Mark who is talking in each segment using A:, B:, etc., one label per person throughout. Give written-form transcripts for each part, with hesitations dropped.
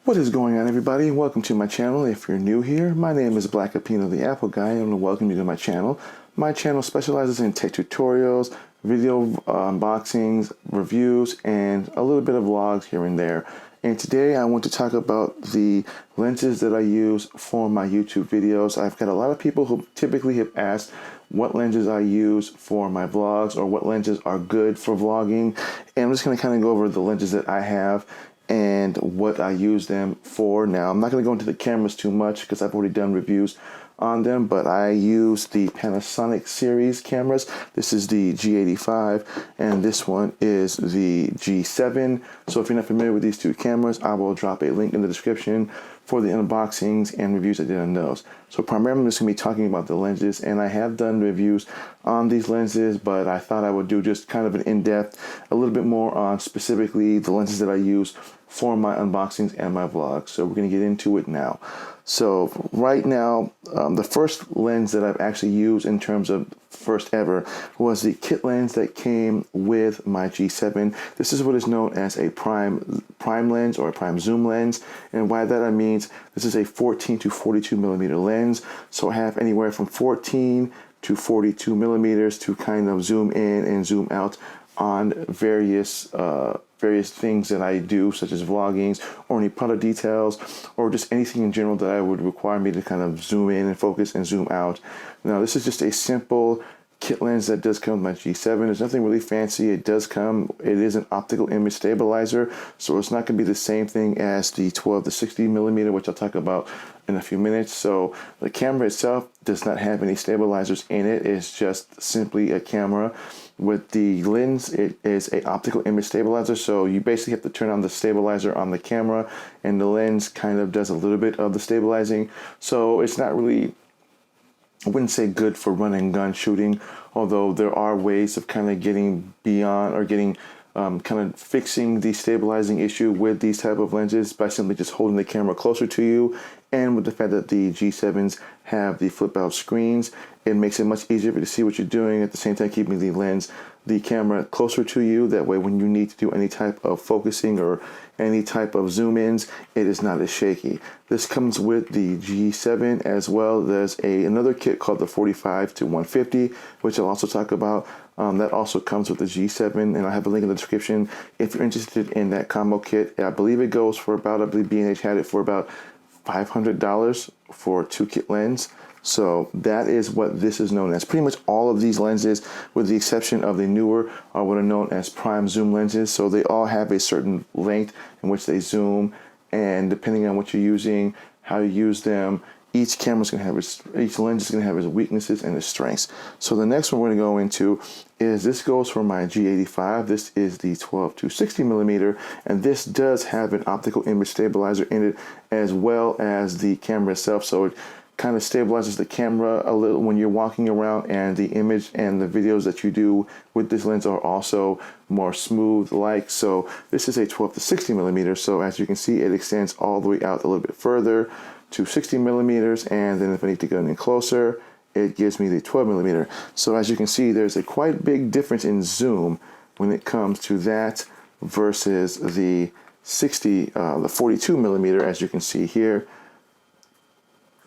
A: What is going on, everybody? Welcome to my channel. If you're new here, my name is Black Apino the Apple Guy, and I want to welcome you to my channel. My channel specializes in tech tutorials, video unboxings, reviews, and a little bit of vlogs here and there. And today I want to talk about the lenses that I use for my YouTube videos. I've got a lot of people who typically have asked what lenses I use for my vlogs or what lenses are good for vlogging. And I'm just going to kind of go over the lenses that I have and what I use them for. Now, I'm not going to go into the cameras too much because I've already done reviews on them, but I use the Panasonic series cameras. This is the G85 and this one is the G7. So if you're not familiar with these two cameras, I will drop a link in the description for the unboxings and reviews I did on those. So primarily I'm just going to be talking about the lenses, and I have done reviews on these lenses, but I thought I would do just kind of an in-depth, a little bit more on specifically the lenses that I use for my unboxings and my vlogs. So we're going to get into it now. So right now, the first lens that I've actually used in terms of first ever was the kit lens that came with my G7. This is what is known as a prime lens or a prime zoom lens. And by that I mean this is a 14 to 42 millimeter lens. So I have anywhere from 14 to 42 millimeters to kind of zoom in and zoom out on various things that I do, such as vloggings or any product details or just anything in general that I would require me to kind of zoom in and focus and zoom out. Now, this is just a simple kit lens that does come with my G7. There's nothing really fancy. It is an optical image stabilizer, so it's not going to be the same thing as the 12 to 60 millimeter, which I'll talk about in a few minutes. So the camera itself does not have any stabilizers in it. It's just simply a camera. With the lens, it is an optical image stabilizer, so you basically have to turn on the stabilizer on the camera, and the lens kind of does a little bit of the stabilizing. So it's not really, I wouldn't say good for run and gun shooting, although there are ways of kind of getting beyond or getting kind of fixing the stabilizing issue with these type of lenses by simply just holding the camera closer to you. And with the fact that the G7s have the flip out screens, it makes it much easier to see what you're doing, at the same time keeping the camera closer to you. That way when you need to do any type of focusing or any type of zoom ins, it is not as shaky. This comes with the G7 as well. There's another kit called the 45 to 150, which I'll also talk about. That also comes with the G7, and I have a link in the description if you're interested in that combo kit. I believe it goes for about, I believe B&H had it for about $500 for a 2-kit lens. So that is what this is known as. Pretty much all of these lenses, with the exception of the Neewer, are what are known as prime zoom lenses. So they all have a certain length in which they zoom, and depending on what you're using, how you use them, each lens is going to have its weaknesses and its strengths. So the next one we're going to go into is, this goes for my G85. This is the 12 to 60 millimeter, and this does have an optical image stabilizer in it as well as the camera itself. So it kind of stabilizes the camera a little when you're walking around, and the image and the videos that you do with this lens are also more smooth like. So this is a 12 to 60 millimeter. So as you can see, it extends all the way out a little bit further to 60 millimeters, and then if I need to go in closer, it gives me the 12 millimeter. So as you can see, there's a quite big difference in zoom when it comes to that versus the 42 millimeter. As you can see here,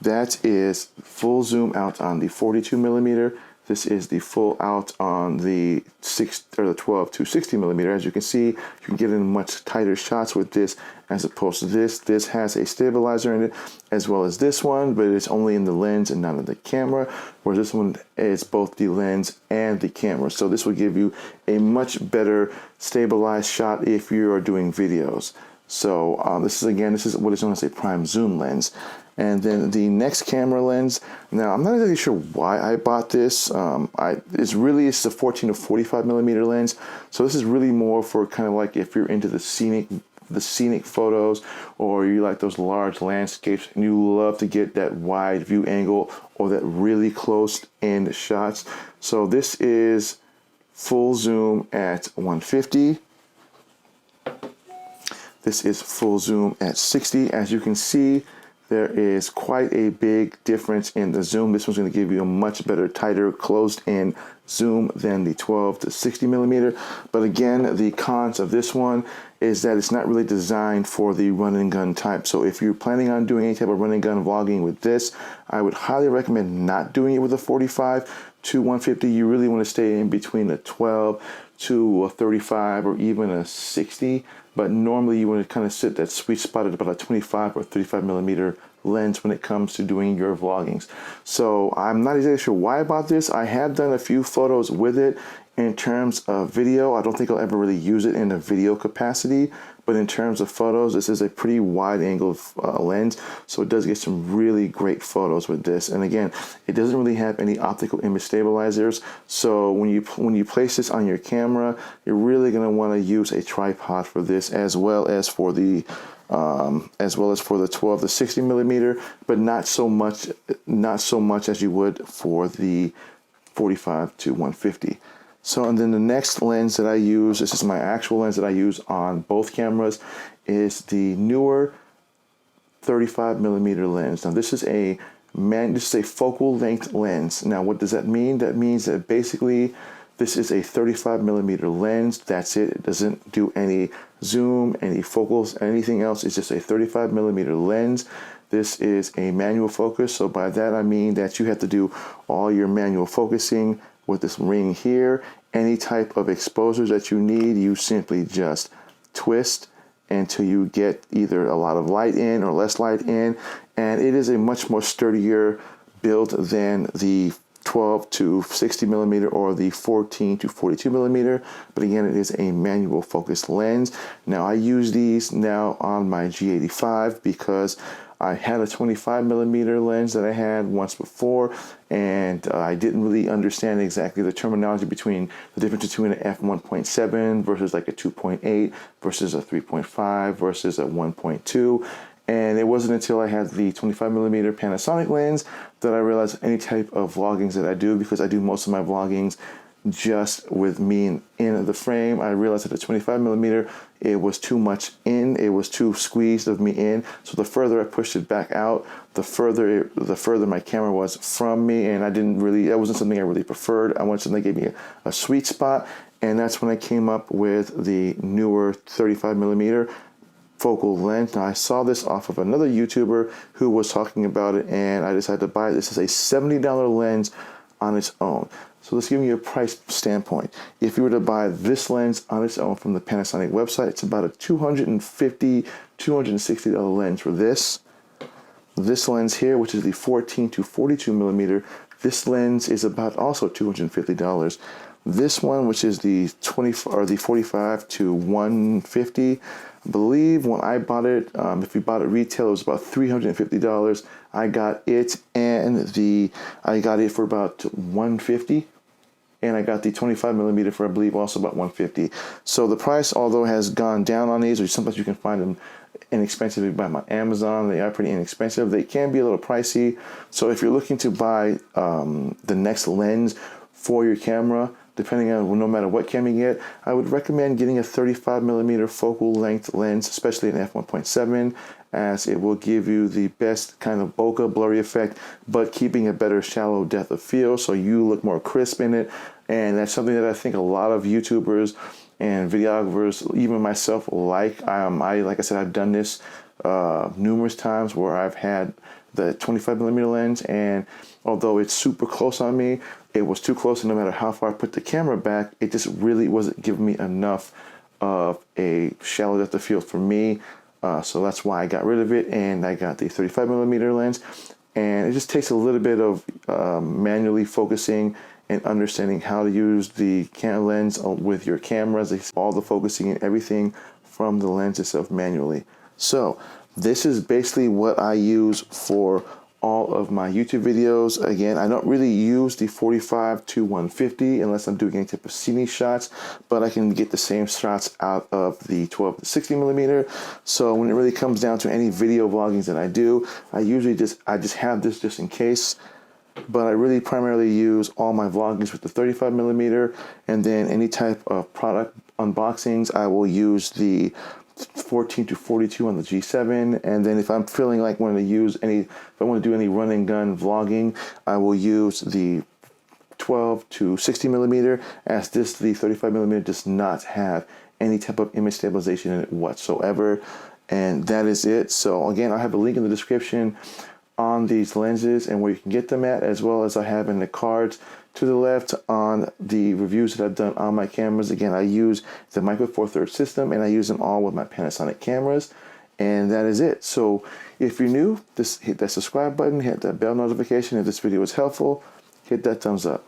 A: that is full zoom out on the 42 millimeter. This is the full out on the 12 to 60 millimeter. As you can see, you can get in much tighter shots with this as opposed to this. This has a stabilizer in it as well as this one, but it's only in the lens and not in the camera, whereas this one is both the lens and the camera. So this will give you a much better stabilized shot if you are doing videos. So this is what is known as a prime zoom lens. And then the next camera lens, now I'm not exactly sure why I bought this. It's a 14 to 45 millimeter lens. So this is really more for kind of like if you're into the scenic photos, or you like those large landscapes and you love to get that wide view angle or that really close in shots. So this is full zoom at 150. This is full zoom at 60. As you can see, there is quite a big difference in the zoom. This one's going to give you a much better, tighter, closed-in zoom than the 12 to 60 millimeter. But again, the cons of this one is that it's not really designed for the run and gun type. So if you're planning on doing any type of run and gun vlogging with this, I would highly recommend not doing it with a 45 to 150. You really want to stay in between a 12 to a 35 or even a 60. But normally you want to kind of sit that sweet spot at about a 25 or 35 millimeter lens when it comes to doing your vloggings. So I'm not exactly sure why I bought this. I have done a few photos with it in terms of video. I don't think I'll ever really use it in a video capacity, but in terms of photos, this is a pretty wide angle lens, so it does get some really great photos with this. And again, it doesn't really have any optical image stabilizers, so when you place this on your camera, you're really going to want to use a tripod for this, as well as for the 12 to 60 millimeter, but not so much as you would for the 45 to 150. So, and then the next lens that I use, this is my actual lens that I use on both cameras, is the Neewer 35 millimeter lens. Now this is a focal length lens. Now what does that mean? That means that basically this is a 35 millimeter lens. That's it. It doesn't do any zoom, any focals, anything else. It's just a 35 millimeter lens. This is a manual focus. So by that I mean that you have to do all your manual focusing with this ring here. Any type of exposures that you need, you simply just twist until you get either a lot of light in or less light in. And it is a much more sturdier build than the 12 to 60 millimeter or the 14 to 42 millimeter. But again, it is a manual focus lens. Now I use these now on my G85 because I had a 25 millimeter lens that I had once before, and I didn't really understand exactly the terminology between the difference between an f1.7 versus like a 2.8 versus a 3.5 versus a 1.2. And it wasn't until I had the 25 millimeter Panasonic lens that I realized any type of vloggings that I do, because I do most of my vloggings just with me in the frame, I realized that the 25 millimeter, it was too much in, it was too squeezed of me in. So the further I pushed it back out, the further my camera was from me, and that wasn't something I really preferred. I wanted something that gave me a sweet spot, and that's when I came up with the Neewer 35 millimeter focal length. Now I saw this off of another YouTuber who was talking about it, and I decided to buy it. This is a $70 lens on its own. So let's give you a price standpoint. If you were to buy this lens on its own from the Panasonic website, it's about a $250, $260 lens for this. This lens here, which is the 14 to 42 millimeter, this lens is about also $250. This one, which is the 45 to 150, I believe when I bought it, if you bought it retail, it was about $350. I got it for about $150. And I got the 25 millimeter for, I believe, also about $150. So the price, although has gone down on these, or sometimes you can find them inexpensively by my Amazon, they are pretty inexpensive. They can be a little pricey. So if you're looking to buy the next lens for your camera, depending on no matter what camera you get, I would recommend getting a 35 millimeter focal length lens, especially an f1.7, as it will give you the best kind of bokeh blurry effect, but keeping a better shallow depth of field, so you look more crisp in it. And that's something that I think a lot of YouTubers and videographers, even myself, like. Like I said, I've done this numerous times where I've had the 25 millimeter lens, and although it's super close on me, it was too close, and no matter how far I put the camera back, it just really wasn't giving me enough of a shallow depth of field for me. So that's why I got rid of it, and I got the 35 millimeter lens. And it just takes a little bit of manually focusing and understanding how to use the lens with your cameras, all the focusing and everything from the lens itself manually. So this is basically what I use for all of my YouTube videos. Again, I don't really use the 45 to 150 unless I'm doing any type of scenic shots, but I can get the same shots out of the 12 to 60 millimeter. So when it really comes down to any video vloggings that I do, I just have this just in case. But I really primarily use all my vloggings with the 35 millimeter, and then any type of product unboxings, I will use the 14 to 42 on the G7, and then if I'm feeling like if I want to do any run and gun vlogging, I will use the 12 to 60 millimeter, as the 35 millimeter does not have any type of image stabilization in it whatsoever. And that is it. So again, I'll have a link in the description on these lenses and where you can get them at, as well as I have in the cards to the left on the reviews that I've done on my cameras. Again, I use the Micro Four Thirds system, and I use them all with my Panasonic cameras. And that is it. So if you're new, hit that subscribe button, hit that bell notification. If this video was helpful, hit that thumbs up.